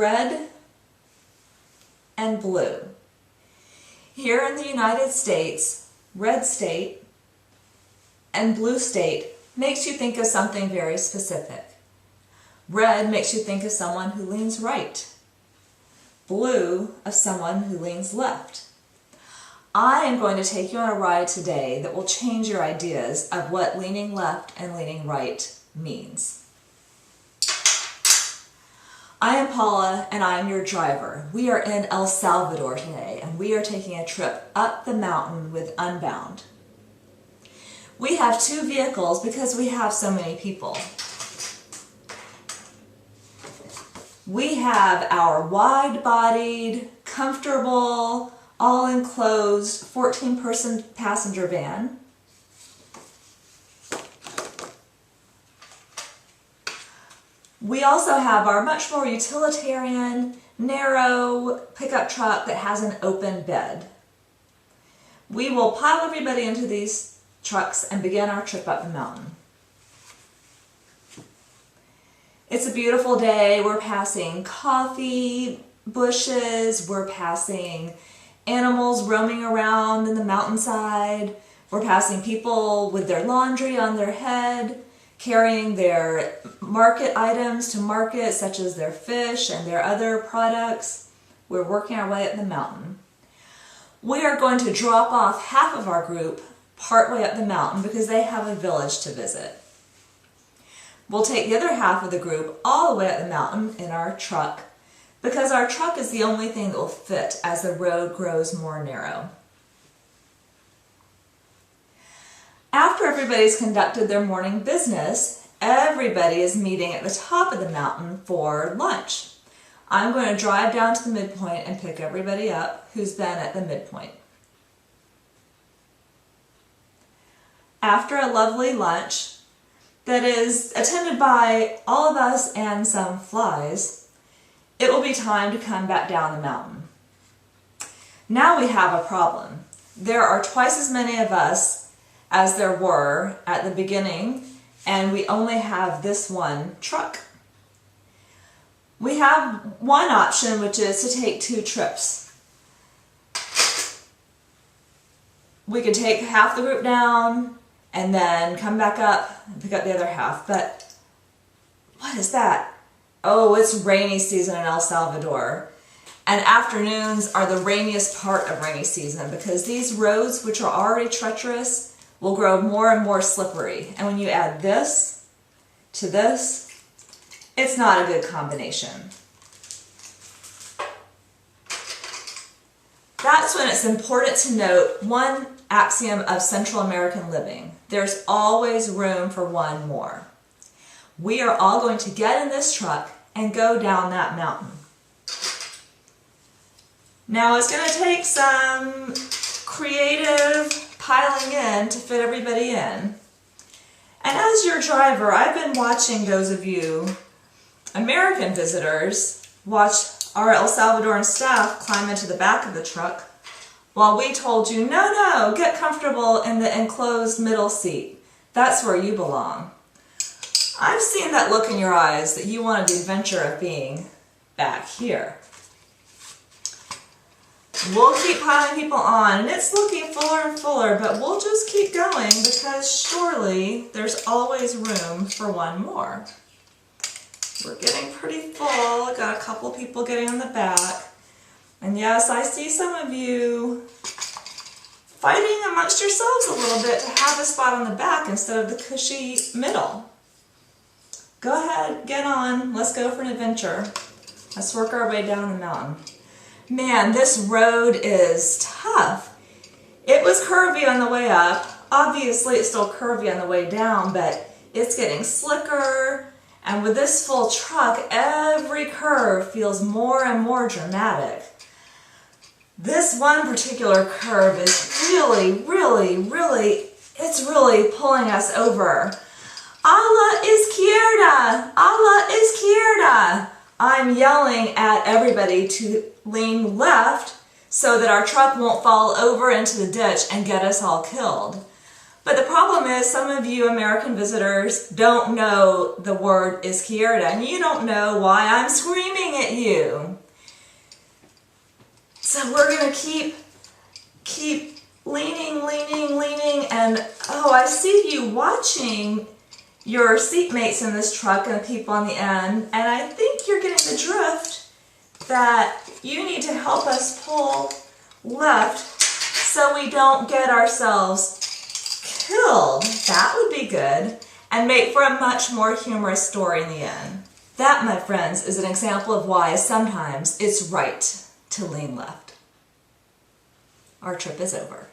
red and blue. Here in the United States, red state and blue state makes you think of something very specific. Red makes you think of someone who leans right. Blue of someone who leans left. I am going to take you on a ride today that will change your ideas of what leaning left and leaning right means. I am Paula and I am your driver. We are in El Salvador today and we are taking a trip up the mountain with Unbound. We have 2 vehicles because we have so many people. We have our wide-bodied, comfortable, all-enclosed 14-person passenger van. We also have our much more utilitarian, narrow pickup truck that has an open bed. We will pile everybody into these trucks and begin our trip up the mountain. It's a beautiful day. We're passing coffee bushes. We're passing animals roaming around in the mountainside. We're passing people with their laundry on their head, carrying their market items to market, such as their fish and their other products. We're working our way up the mountain. We are going to drop off half of our group partway up the mountain because they have a village to visit. We'll take the other half of the group all the way up the mountain in our truck because our truck is the only thing that will fit as the road grows more narrow. After everybody's conducted their morning business, everybody is meeting at the top of the mountain for lunch. I'm going to drive down to the midpoint and pick everybody up who's been at the midpoint. After a lovely lunch that is attended by all of us and some flies, it will be time to come back down the mountain. Now we have a problem. There are twice as many of us as there were at the beginning, and we only have this one truck. We have one option, which is to take 2 trips. We could take half the group down and then come back up and pick up the other half. But what is that? Oh, it's rainy season in El Salvador. And afternoons are the rainiest part of rainy season because these roads, which are already treacherous, will grow more and more slippery. And when you add this to this, it's not a good combination. That's when it's important to note one axiom of Central American living. There's always room for one more. We are all going to get in this truck and go down that mountain. Now it's going to take some creative piling in to fit everybody in. And as your driver, I've been watching those of you American visitors watch our El Salvadoran staff climb into the back of the truck while we told you, no, get comfortable in the enclosed middle seat. That's where you belong. I've seen that look in your eyes that you wanted the adventure of being back here. We'll keep piling people on, and it's looking fuller and fuller, but we'll just keep going because surely there's always room for one more. We're getting pretty full. I've got a couple people getting in the back. And yes, I see some of you fighting amongst yourselves a little bit to have a spot on the back instead of the cushy middle. Go ahead, get on. Let's go for an adventure. Let's work our way down the mountain. Man, this road is tough. It was curvy on the way up. Obviously, it's still curvy on the way down, but it's getting slicker. And with this full truck, every curve feels more and more dramatic. This one particular curve is really it's really pulling us over. A la izquierda! A la izquierda! I'm yelling at everybody to lean left so that our truck won't fall over into the ditch and get us all killed. But the problem is some of you American visitors don't know the word izquierda, and you don't know why I'm screaming at you. So we're going to keep leaning, and oh, I see you watching your seatmates in this truck and the people on the end, and I think you're getting the drift that you need to help us pull left so we don't get ourselves killed. That would be good and make for a much more humorous story in the end. That, my friends, is an example of why sometimes it's right to lean left. Our trip is over.